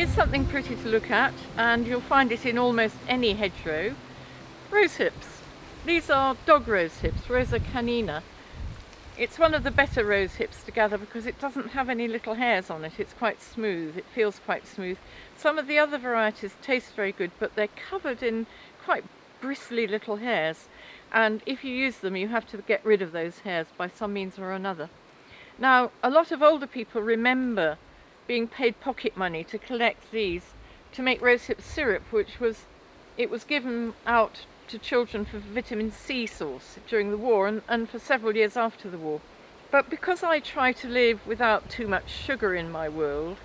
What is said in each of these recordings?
Here's something pretty to look at, and you'll find it in almost any hedgerow. Rosehips. These are dog rosehips, Rosa canina. It's one of the better rosehips to gather because it doesn't have any little hairs on it. It's quite smooth, it feels quite smooth. Some of the other varieties taste very good, but they're covered in quite bristly little hairs, and if you use them you have to get rid of those hairs by some means or another. Now, a lot of older people remember being paid pocket money to collect these to make rosehip syrup, which was given out to children for vitamin C source during the war and for several years after the war. But because I try to live without too much sugar in my world,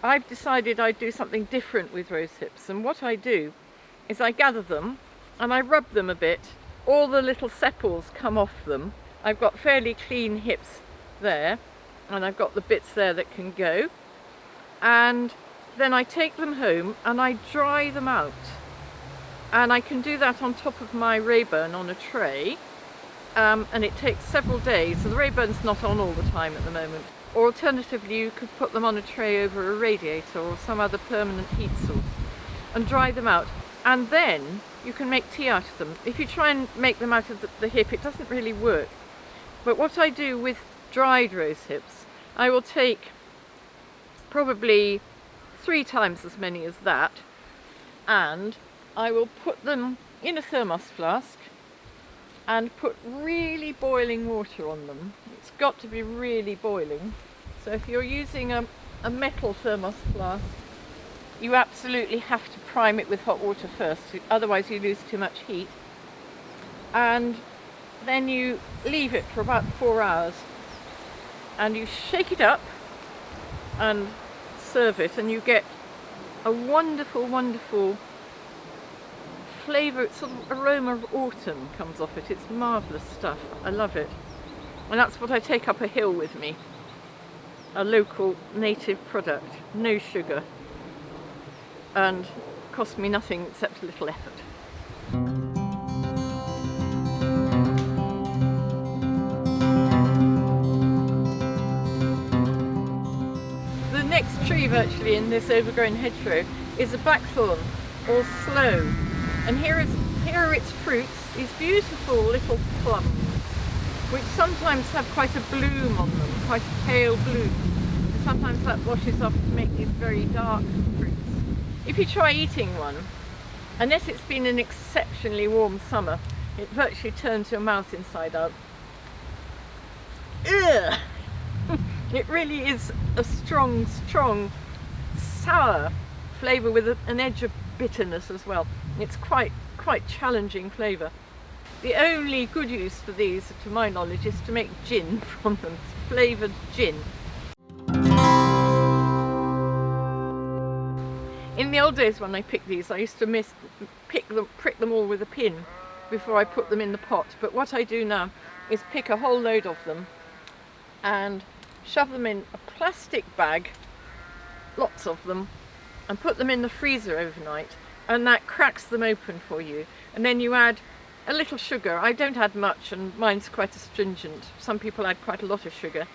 I've decided I'd do something different with rosehips. And what I do is I gather them and I rub them a bit. All the little sepals come off them. I've got fairly clean hips there, and I've got the bits there that can go. And then I take them home and I dry them out. And I can do that on top of my Rayburn on a tray, and it takes several days. So the Rayburn's not on all the time at the moment. Or alternatively, you could put them on a tray over a radiator or some other permanent heat source and dry them out. And then you can make tea out of them. If you try and make them out of the hip, it doesn't really work. But what I do with dried rosehips, I will take probably 3 times as many as that, and I will put them in a thermos flask and put really boiling water on them. It's got to be really boiling. So if you're using a metal thermos flask, you absolutely have to prime it with hot water first, otherwise you lose too much heat. And then you leave it for about 4 hours and you shake it up and serve it, and you get a wonderful, wonderful flavour, sort of aroma of autumn comes off it. It's marvellous stuff. I love it. And that's what I take up a hill with me. A local native product, no sugar, and cost me nothing except a little effort. The next tree virtually in this overgrown hedgerow is a blackthorn or sloe, and here are its fruits, these beautiful little plums, which sometimes have quite a bloom on them, quite a pale bloom, and sometimes that washes off to make these very dark fruits. If you try eating one, unless it's been an exceptionally warm summer, it virtually turns your mouth inside out. Ugh! It really is a strong, strong, sour flavour with an edge of bitterness as well. It's quite challenging flavour. The only good use for these, to my knowledge, is to make gin from them, flavoured gin. In the old days when I picked these, I used to prick them all with a pin before I put them in the pot. But what I do now is pick a whole load of them and shove them in a plastic bag, lots of them, and put them in the freezer overnight, and that cracks them open for you. And then you add a little sugar. I don't add much, and mine's quite astringent. Some people add quite a lot of sugar,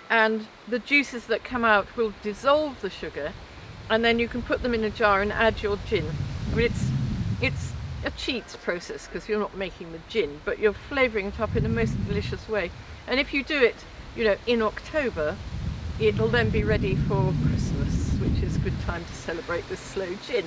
and the juices that come out will dissolve the sugar, and then you can put them in a jar and add your gin. I mean, it's a cheat process because you're not making the gin, but you're flavouring it up in a most delicious way. And if you do it, you know, in October, it'll then be ready for Christmas, which is a good time to celebrate with sloe gin.